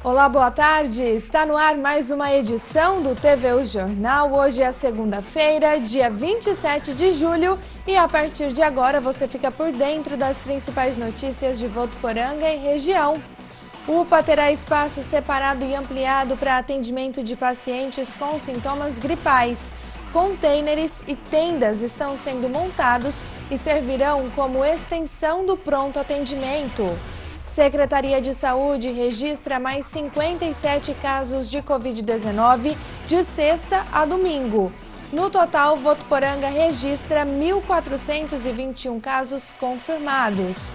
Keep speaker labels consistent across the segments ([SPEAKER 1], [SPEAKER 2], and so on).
[SPEAKER 1] Olá, boa tarde. Está no ar mais uma edição do TVU Jornal. Hoje é segunda-feira, dia 27 de julho, e a partir de agora você fica por dentro das principais notícias de Votuporanga e região. O UPA terá espaço separado e ampliado para atendimento de pacientes com sintomas gripais. Containers e tendas estão sendo montados e servirão como extensão do pronto atendimento. Secretaria de Saúde registra mais 57 casos de Covid-19 de sexta a domingo. No total, Votuporanga registra 1.421 casos confirmados.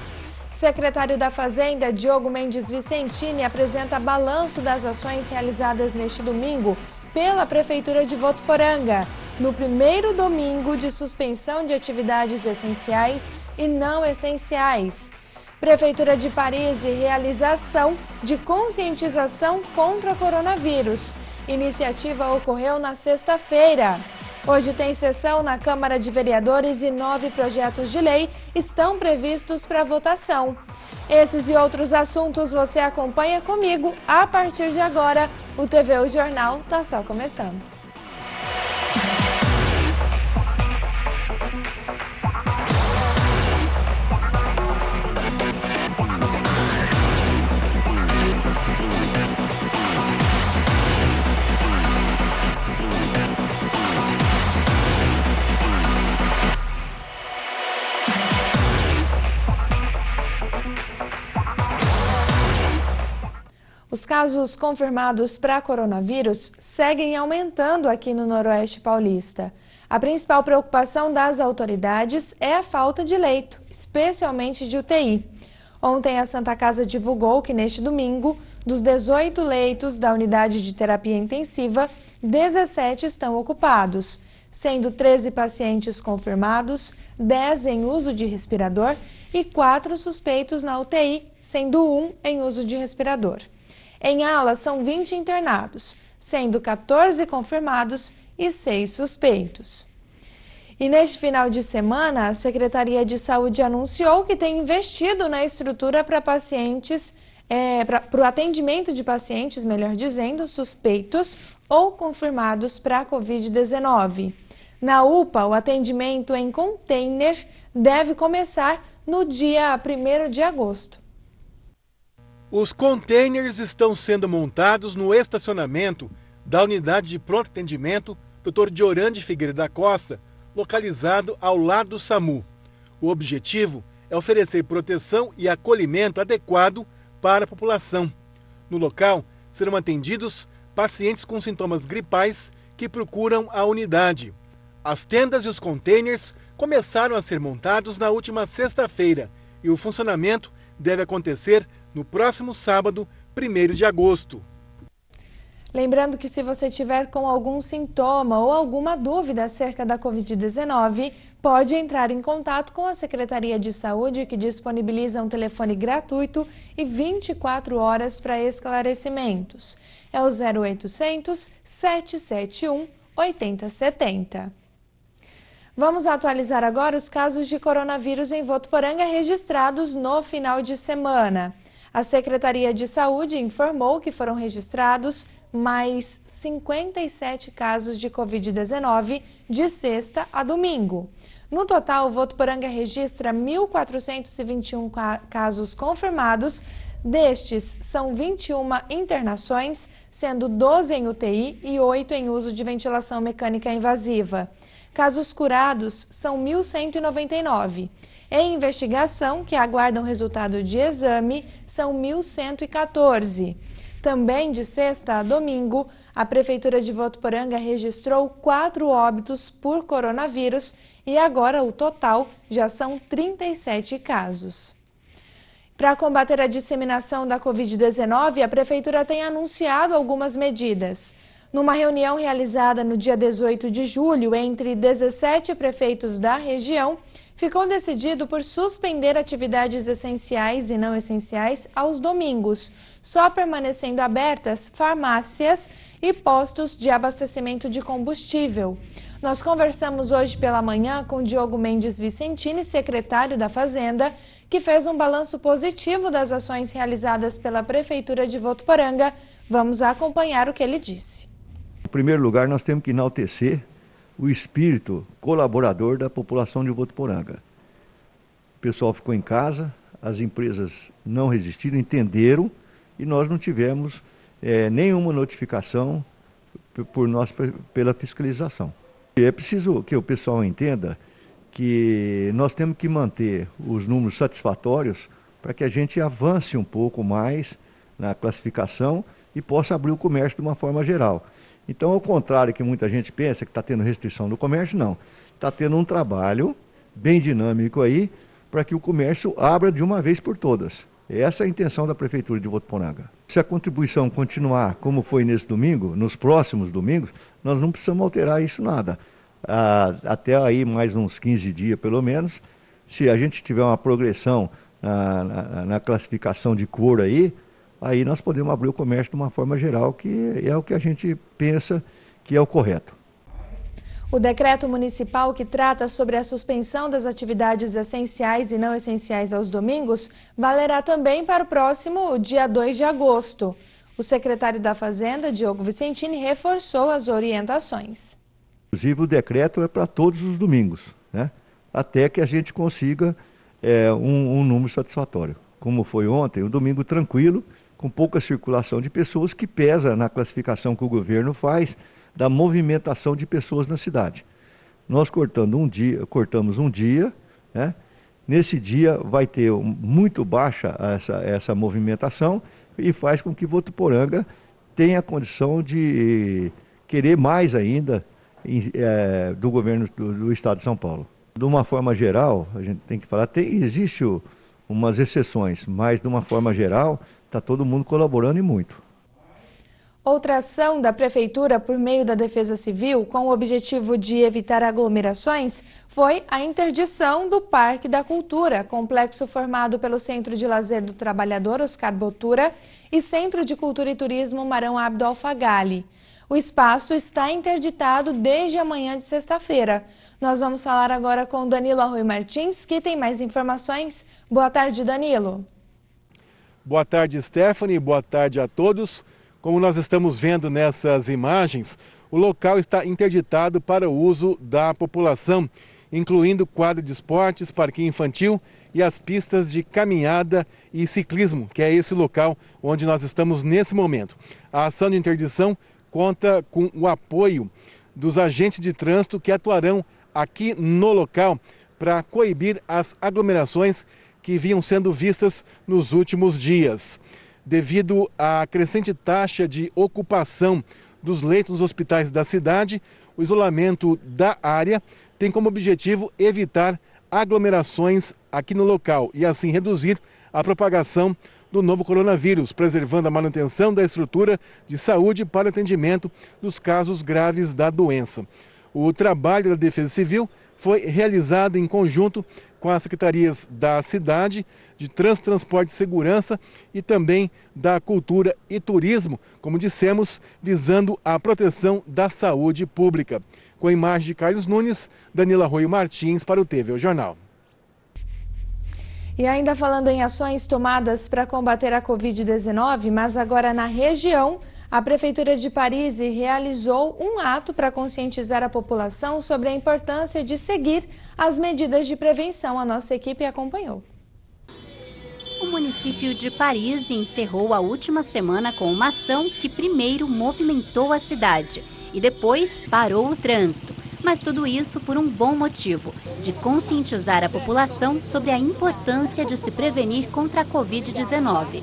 [SPEAKER 1] Secretário da Fazenda, Diogo Mendes Vicentini, apresenta balanço das ações realizadas neste domingo pela Prefeitura de Votuporanga, no primeiro domingo de suspensão de atividades essenciais e não essenciais. Prefeitura de Paris realiza ação de conscientização contra o coronavírus. Iniciativa ocorreu na sexta-feira. Hoje tem sessão na Câmara de Vereadores e 9 projetos de lei estão previstos para votação. Esses e outros assuntos você acompanha comigo a partir de agora. O TVU Jornal está só começando. Os casos confirmados para coronavírus seguem aumentando aqui no Noroeste Paulista. A principal preocupação das autoridades é a falta de leito, especialmente de UTI. Ontem, a Santa Casa divulgou que neste domingo, dos 18 leitos da unidade de terapia intensiva, 17 estão ocupados, sendo 13 pacientes confirmados, 10 em uso de respirador e 4 suspeitos na UTI, sendo 1 em uso de respirador. Em ala, são 20 internados, sendo 14 confirmados e 6 suspeitos. E neste final de semana, a Secretaria de Saúde anunciou que tem investido na estrutura para pacientes, para o atendimento de pacientes, melhor dizendo, suspeitos ou confirmados para a Covid-19. Na UPA, o atendimento em container deve começar no dia 1º de agosto.
[SPEAKER 2] Os containers estão sendo montados no estacionamento da unidade de pronto atendimento Dr. Diorande Figueira da Costa, localizado ao lado do SAMU. O objetivo é oferecer proteção e acolhimento adequado para a população. No local, serão atendidos pacientes com sintomas gripais que procuram a unidade. As tendas e os containers começaram a ser montados na última sexta-feira e o funcionamento deve acontecer no próximo sábado, 1º de agosto.
[SPEAKER 1] Lembrando que se você tiver com algum sintoma ou alguma dúvida acerca da Covid-19, pode entrar em contato com a Secretaria de Saúde, que disponibiliza um telefone gratuito e 24 horas para esclarecimentos. É o 0800 771 8070. Vamos atualizar agora os casos de coronavírus em Votuporanga registrados no final de semana. A Secretaria de Saúde informou que foram registrados mais 57 casos de Covid-19 de sexta a domingo. No total, Votuporanga registra 1.421 casos confirmados. Destes, são 21 internações, sendo 12 em UTI e 8 em uso de ventilação mecânica invasiva. Casos curados são 1.199. Em investigação, que aguardam resultado de exame, são 1.114. Também de sexta a domingo, a Prefeitura de Votuporanga registrou 4 óbitos por coronavírus e agora o total já são 37 casos. Para combater a disseminação da Covid-19, a Prefeitura tem anunciado algumas medidas. Numa reunião realizada no dia 18 de julho entre 17 prefeitos da região, ficou decidido por suspender atividades essenciais e não essenciais aos domingos, só permanecendo abertas farmácias e postos de abastecimento de combustível. Nós conversamos hoje pela manhã com Diogo Mendes Vicentini, secretário da Fazenda, que fez um balanço positivo das ações realizadas pela Prefeitura de Votuporanga. Vamos acompanhar o que ele disse.
[SPEAKER 3] Em primeiro lugar, nós temos que enaltecer o espírito colaborador da população de Votuporanga. O pessoal ficou em casa, as empresas não resistiram, entenderam e nós não tivemos nenhuma notificação por nós pela fiscalização. É preciso que o pessoal entenda que nós temos que manter os números satisfatórios para que a gente avance um pouco mais na classificação e possa abrir o comércio de uma forma geral. Então, ao contrário que muita gente pensa que está tendo restrição do comércio, não. Está tendo um trabalho bem dinâmico aí para que o comércio abra de uma vez por todas. Essa é a intenção da Prefeitura de Votuporanga. Se a contribuição continuar como foi nesse domingo, nos próximos domingos, nós não precisamos alterar isso nada. Até aí mais uns 15 dias pelo menos, se a gente tiver uma progressão na classificação de cor aí nós podemos abrir o comércio de uma forma geral, que é o que a gente pensa que é o correto.
[SPEAKER 1] O decreto municipal que trata sobre a suspensão das atividades essenciais e não essenciais aos domingos valerá também para o próximo dia 2 de agosto. O secretário da Fazenda, Diogo Vicentini, reforçou as orientações.
[SPEAKER 3] Inclusive o decreto é para todos os domingos, né? Até que a gente consiga um número satisfatório. Como foi ontem, um domingo tranquilo, com pouca circulação de pessoas, que pesa na classificação que o governo faz da movimentação de pessoas na cidade. Nós cortamos um dia, né? Nesse dia vai ter muito baixa essa movimentação e faz com que Votuporanga tenha a condição de querer mais ainda do governo do Estado de São Paulo. De uma forma geral, a gente tem que falar, existe umas exceções, mas de uma forma geral está todo mundo colaborando e muito.
[SPEAKER 1] Outra ação da Prefeitura por meio da Defesa Civil, com o objetivo de evitar aglomerações, foi a interdição do Parque da Cultura, complexo formado pelo Centro de Lazer do Trabalhador Oscar Botura e Centro de Cultura e Turismo Marão Abdo Alfagali. O espaço está interditado desde amanhã de sexta-feira. Nós vamos falar agora com Danilo Arroio Martins, que tem mais informações. Boa tarde, Danilo.
[SPEAKER 2] Boa tarde, Stephanie. Boa tarde a todos. Como nós estamos vendo nessas imagens, o local está interditado para o uso da população, incluindo quadro de esportes, parquinho infantil e as pistas de caminhada e ciclismo, que é esse local onde nós estamos nesse momento. A ação de interdição conta com o apoio dos agentes de trânsito que atuarão aqui no local para coibir as aglomerações que vinham sendo vistas nos últimos dias. Devido à crescente taxa de ocupação dos leitos nos hospitais da cidade, o isolamento da área tem como objetivo evitar aglomerações aqui no local e assim reduzir a propagação do novo coronavírus, preservando a manutenção da estrutura de saúde para atendimento dos casos graves da doença. O trabalho da Defesa Civil foi realizado em conjunto com as secretarias da cidade, de Trânsito, Transporte e Segurança e também da Cultura e Turismo, como dissemos, visando a proteção da saúde pública. Com a imagem de Carlos Nunes, Danilo Arroio Martins para o TV Jornal.
[SPEAKER 1] E ainda falando em ações tomadas para combater a Covid-19, mas agora na região, a Prefeitura de Paris realizou um ato para conscientizar a população sobre a importância de seguir as medidas de prevenção. A nossa equipe acompanhou.
[SPEAKER 4] O município de Paris encerrou a última semana com uma ação que primeiro movimentou a cidade e depois parou o trânsito. Mas tudo isso por um bom motivo, de conscientizar a população sobre a importância de se prevenir contra a Covid-19.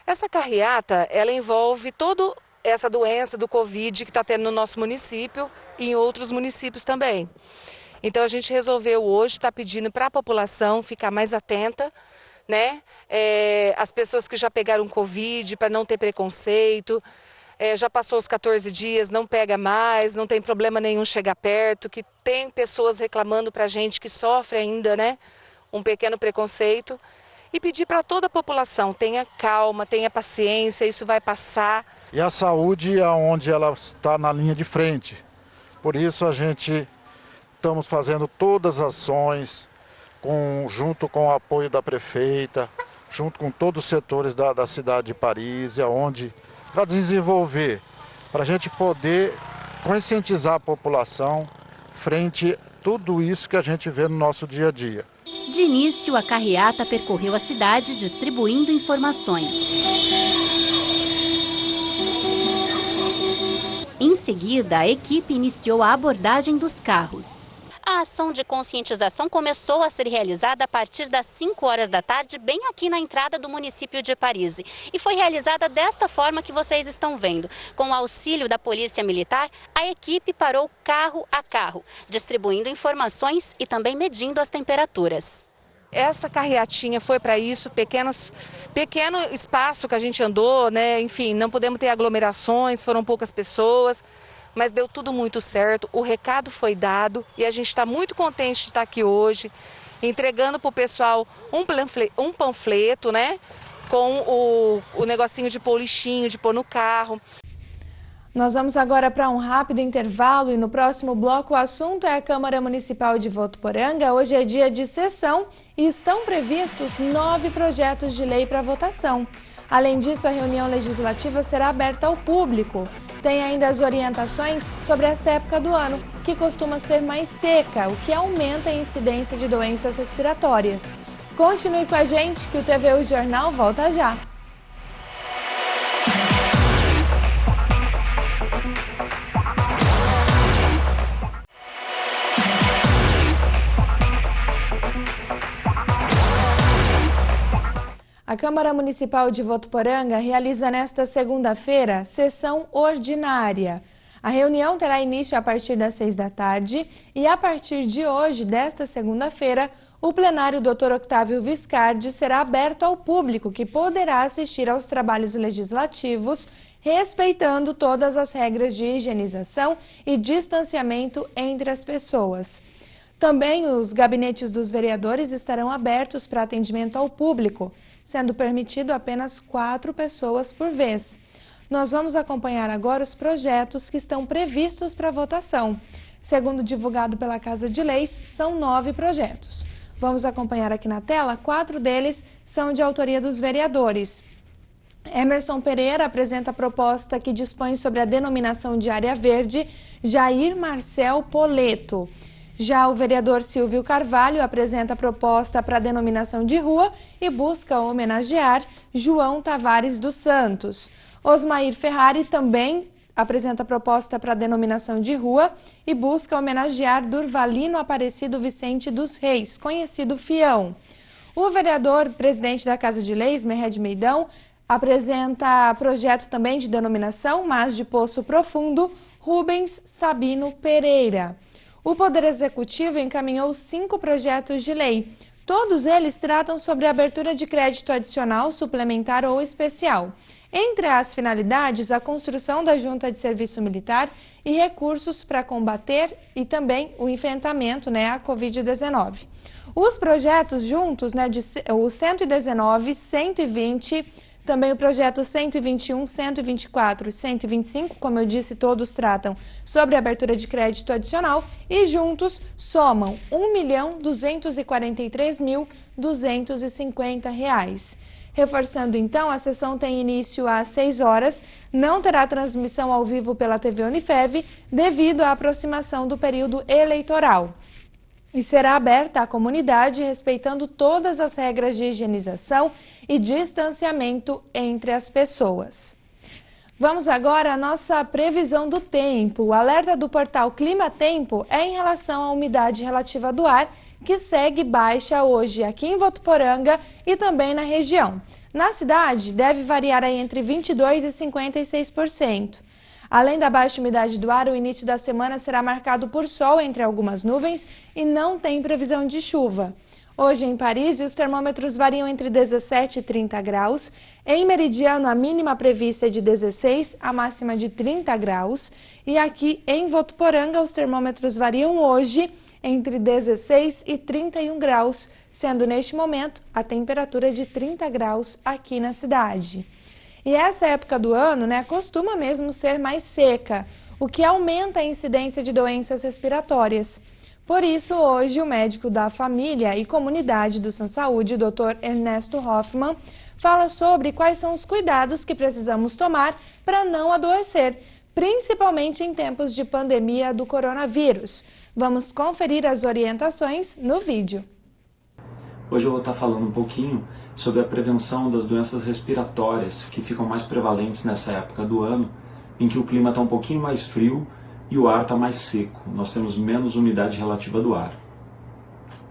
[SPEAKER 5] Essa carreata, ela envolve toda essa doença do Covid que está tendo no nosso município e em outros municípios também. Então a gente resolveu hoje estar pedindo para a população ficar mais atenta, né? As pessoas que já pegaram Covid, para não ter preconceito, já passou os 14 dias, não pega mais, não tem problema nenhum chegar perto, que tem pessoas reclamando para a gente que sofre ainda, né? Um pequeno preconceito. E pedir para toda a população, tenha calma, tenha paciência, isso vai passar.
[SPEAKER 6] E a saúde é onde ela está na linha de frente. Por isso a gente estamos fazendo todas as ações junto com o apoio da prefeita, junto com todos os setores da cidade de Paris, para desenvolver, para a gente poder conscientizar a população frente a tudo isso que a gente vê no nosso dia a dia.
[SPEAKER 4] De início, a carreata percorreu a cidade distribuindo informações. Em seguida, a equipe iniciou a abordagem dos carros. A ação de conscientização começou a ser realizada a partir das 5 horas da tarde, bem aqui na entrada do município de Paris. E foi realizada desta forma que vocês estão vendo. Com o auxílio da Polícia Militar, a equipe parou carro a carro, distribuindo informações e também medindo as temperaturas.
[SPEAKER 5] Essa carreatinha foi para isso, pequeno espaço que a gente andou, né? Enfim, não podemos ter aglomerações, foram poucas pessoas, mas deu tudo muito certo, o recado foi dado e a gente está muito contente de estar aqui hoje, entregando para o pessoal um panfleto, né? Com o negocinho de pôr lixinho, de pôr no carro.
[SPEAKER 1] Nós vamos agora para um rápido intervalo e no próximo bloco o assunto é a Câmara Municipal de Votuporanga. Hoje é dia de sessão e estão previstos 9 projetos de lei para votação. Além disso, a reunião legislativa será aberta ao público. Tem ainda as orientações sobre esta época do ano, que costuma ser mais seca, o que aumenta a incidência de doenças respiratórias. Continue com a gente que o TVU Jornal volta já. A Câmara Municipal de Votuporanga realiza nesta segunda-feira sessão ordinária. A reunião terá início a partir das 6 da tarde e a partir de hoje, desta segunda-feira, o plenário Dr. Octávio Viscardi será aberto ao público que poderá assistir aos trabalhos legislativos, respeitando todas as regras de higienização e distanciamento entre as pessoas. Também os gabinetes dos vereadores estarão abertos para atendimento ao público, sendo permitido apenas 4 pessoas por vez. Nós vamos acompanhar agora os projetos que estão previstos para votação. Segundo divulgado pela Casa de Leis, são 9 projetos. Vamos acompanhar aqui na tela, 4 deles são de autoria dos vereadores. Emerson Pereira apresenta a proposta que dispõe sobre a denominação de área verde Jair Marcel Poleto. Já o vereador Silvio Carvalho apresenta a proposta para a denominação de rua e busca homenagear João Tavares dos Santos. Osmair Ferrari também apresenta a proposta para a denominação de rua e busca homenagear Durvalino Aparecido Vicente dos Reis, conhecido Fião. O vereador presidente da Casa de Leis, Merred Meidão, apresenta projeto também de denominação, mas de Poço Profundo, Rubens Sabino Pereira. O Poder Executivo encaminhou 5 projetos de lei. Todos eles tratam sobre a abertura de crédito adicional, suplementar ou especial. Entre as finalidades, a construção da Junta de Serviço Militar e recursos para combater e também o enfrentamento à Covid-19. Os projetos juntos, o 119, 120, também o projeto 121, 124 e 125, como eu disse, todos tratam sobre a abertura de crédito adicional e juntos somam R$ 1.243.250. Reforçando então, a sessão tem início às 6 horas, não terá transmissão ao vivo pela TV Unifev devido à aproximação do período eleitoral. E será aberta à comunidade, respeitando todas as regras de higienização e distanciamento entre as pessoas. Vamos agora à nossa previsão do tempo. O alerta do portal Clima Tempo é em relação à umidade relativa do ar, que segue baixa hoje aqui em Votuporanga e também na região. Na cidade, deve variar aí entre 22% e 56%. Além da baixa umidade do ar, o início da semana será marcado por sol entre algumas nuvens e não tem previsão de chuva. Hoje em Paris, os termômetros variam entre 17 e 30 graus. Em Meridiano, a mínima prevista é de 16, a máxima de 30 graus. E aqui em Votuporanga, os termômetros variam hoje entre 16 e 31 graus, sendo neste momento a temperatura de 30 graus aqui na cidade. E essa época do ano, costuma mesmo ser mais seca, o que aumenta a incidência de doenças respiratórias. Por isso, hoje, o médico da família e comunidade do Sansaúde, Dr. Ernesto Hoffmann, fala sobre quais são os cuidados que precisamos tomar para não adoecer, principalmente em tempos de pandemia do coronavírus. Vamos conferir as orientações no vídeo.
[SPEAKER 7] Hoje eu vou estar falando um pouquinho sobre a prevenção das doenças respiratórias que ficam mais prevalentes nessa época do ano, em que o clima está um pouquinho mais frio e o ar está mais seco. Nós temos menos umidade relativa do ar.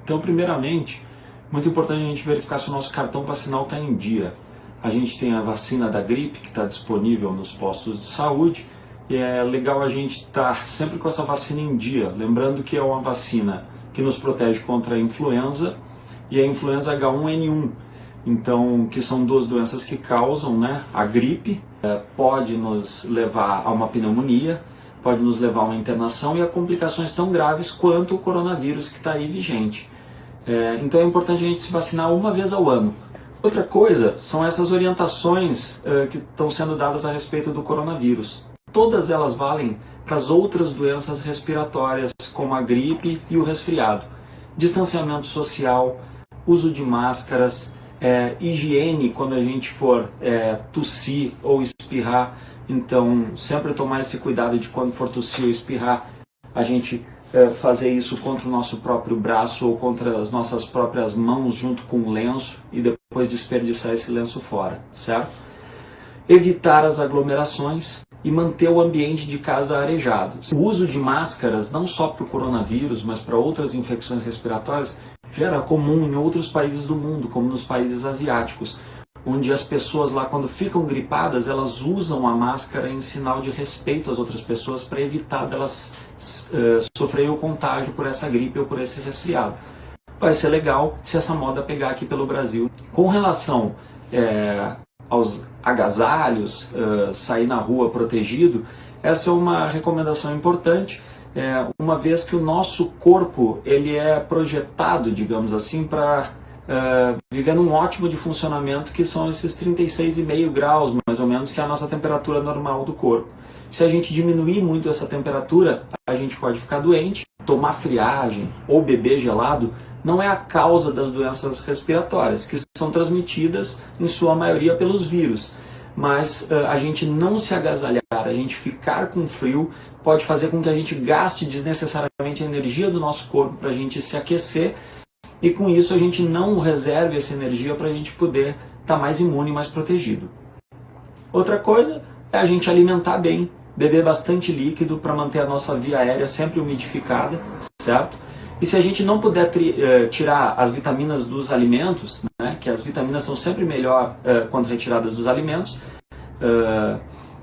[SPEAKER 7] Então, primeiramente, muito importante a gente verificar se o nosso cartão vacinal está em dia. A gente tem a vacina da gripe que está disponível nos postos de saúde e é legal a gente estar sempre com essa vacina em dia, lembrando que é uma vacina que nos protege contra a influenza e a influenza H1N1, então, que são duas doenças que causam, né, a gripe, pode nos levar a uma pneumonia, pode nos levar a uma internação e a complicações tão graves quanto o coronavírus que está aí vigente. Então é importante a gente se vacinar uma vez ao ano. Outra coisa são essas orientações que estão sendo dadas a respeito do coronavírus. Todas elas valem para as outras doenças respiratórias, como a gripe e o resfriado. Distanciamento social, uso de máscaras, higiene quando a gente for tossir ou espirrar. Então, sempre tomar esse cuidado de quando for tossir ou espirrar, a gente fazer isso contra o nosso próprio braço ou contra as nossas próprias mãos junto com o lenço e depois desperdiçar esse lenço fora, certo? Evitar as aglomerações e manter o ambiente de casa arejado. O uso de máscaras, não só para o coronavírus, mas para outras infecções respiratórias, já era comum em outros países do mundo, como nos países asiáticos, onde as pessoas lá, quando ficam gripadas, elas usam a máscara em sinal de respeito às outras pessoas para evitar delas sofrerem o contágio por essa gripe ou por esse resfriado. Vai ser legal se essa moda pegar aqui pelo Brasil. Com relação aos agasalhos, sair na rua protegido, essa é uma recomendação importante, uma vez que o nosso corpo ele é projetado, digamos assim, para viver num ótimo de funcionamento, que são esses 36,5 graus, mais ou menos, que é a nossa temperatura normal do corpo. Se a gente diminuir muito essa temperatura, a gente pode ficar doente. Tomar friagem ou beber gelado não é a causa das doenças respiratórias, que são transmitidas, em sua maioria, pelos vírus. Mas a gente não se agasalhar, a gente ficar com frio, pode fazer com que a gente gaste desnecessariamente a energia do nosso corpo para a gente se aquecer, e com isso a gente não reserve essa energia para a gente poder estar mais imune e mais protegido. Outra coisa é a gente alimentar bem, beber bastante líquido para manter a nossa via aérea sempre umidificada, certo? E se a gente não puder tirar as vitaminas dos alimentos, né, que as vitaminas são sempre melhor quando retiradas dos alimentos,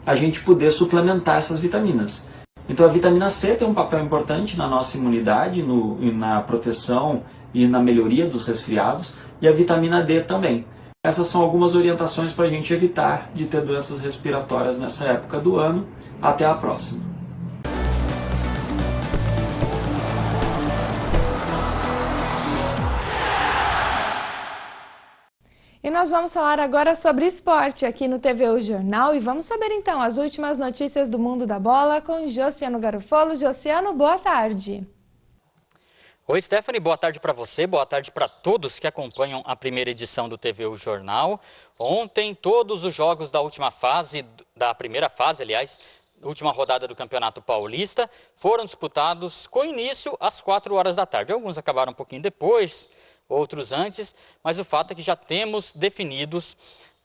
[SPEAKER 7] a gente poder suplementar essas vitaminas. Então a vitamina C tem um papel importante na nossa imunidade, na proteção e na melhoria dos resfriados, e a vitamina D também. Essas são algumas orientações para a gente evitar de ter doenças respiratórias nessa época do ano. Até a próxima!
[SPEAKER 1] E nós vamos falar agora sobre esporte aqui no TVU Jornal e vamos saber então as últimas notícias do mundo da bola com Josiano Garofolo. Josiano, boa tarde.
[SPEAKER 8] Oi, Stephanie, boa tarde para você, boa tarde para todos que acompanham a primeira edição do TVU Jornal. Ontem, todos os jogos da primeira fase, última rodada do Campeonato Paulista, foram disputados com início às 4 horas da tarde. Alguns acabaram um pouquinho depois, outros antes, mas o fato é que já temos definidos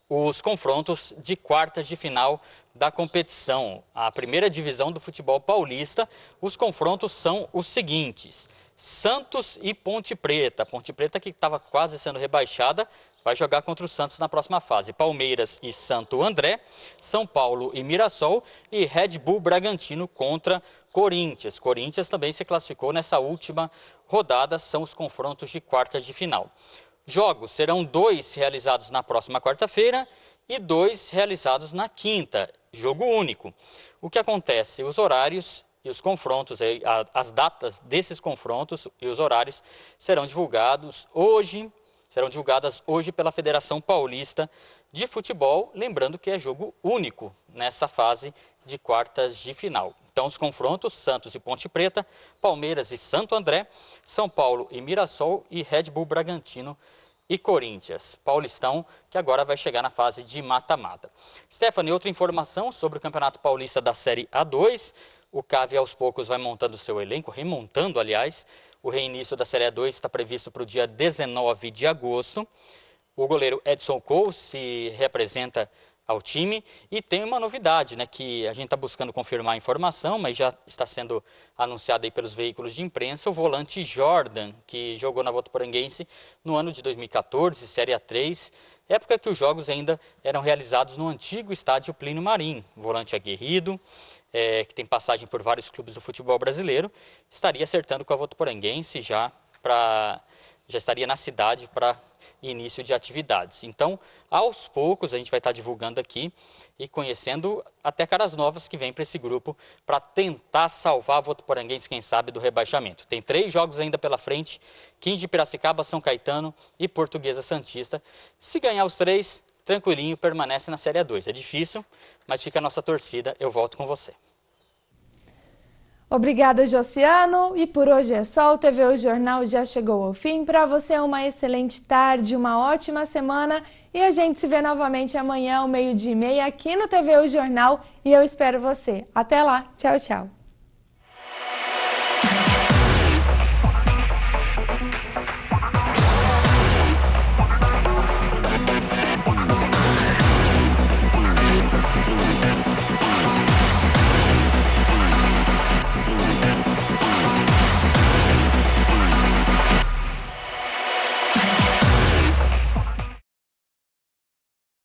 [SPEAKER 8] os confrontos de quartas de final da competição. A primeira divisão do futebol paulista, os confrontos são os seguintes: Santos e Ponte Preta. Ponte Preta, que estava quase sendo rebaixada, vai jogar contra o Santos na próxima fase. Palmeiras e Santo André, São Paulo e Mirassol e Red Bull Bragantino contra Corinthians. Corinthians também se classificou nessa última rodada, são os confrontos de quartas de final. Jogos serão 2 realizados na próxima quarta-feira e 2 realizados na quinta, jogo único. O que acontece? Os horários e os confrontos, as datas desses confrontos e os horários serão divulgadas hoje pela Federação Paulista de Futebol, lembrando que é jogo único nessa fase de quartas de final. Então os confrontos, Santos e Ponte Preta, Palmeiras e Santo André, São Paulo e Mirassol e Red Bull Bragantino e Corinthians. Paulistão, que agora vai chegar na fase de mata-mata. Stephanie, outra informação sobre o Campeonato Paulista da Série A2. O CAV aos poucos vai montando seu elenco, remontando, aliás. O reinício da Série A2 está previsto para o dia 19 de agosto. O goleiro Edson Cole se representa ao time e tem uma novidade, né, que a gente está buscando confirmar a informação, mas já está sendo anunciada aí pelos veículos de imprensa, o volante Jordan, que jogou na Votuporanguense no ano de 2014, Série A3, época que os jogos ainda eram realizados no antigo estádio Plínio Marim. Volante aguerrido, que tem passagem por vários clubes do futebol brasileiro, estaria acertando com a Votuporanguense já estaria na cidade para início de atividades. Então, aos poucos, a gente vai estar divulgando aqui e conhecendo até caras novas que vêm para esse grupo para tentar salvar a Votuporanguense, quem sabe, do rebaixamento. Tem 3 jogos ainda pela frente, 15 de Piracicaba, São Caetano e Portuguesa Santista. Se ganhar os 3, tranquilinho, permanece na Série A2. É difícil, mas fica a nossa torcida. Eu volto com você.
[SPEAKER 1] Obrigada, Josiano. E por hoje é só. O TVU Jornal já chegou ao fim. Para você, uma excelente tarde, uma ótima semana. E a gente se vê novamente amanhã, ao 12:30, aqui no TVU Jornal. E eu espero você. Até lá. Tchau, tchau.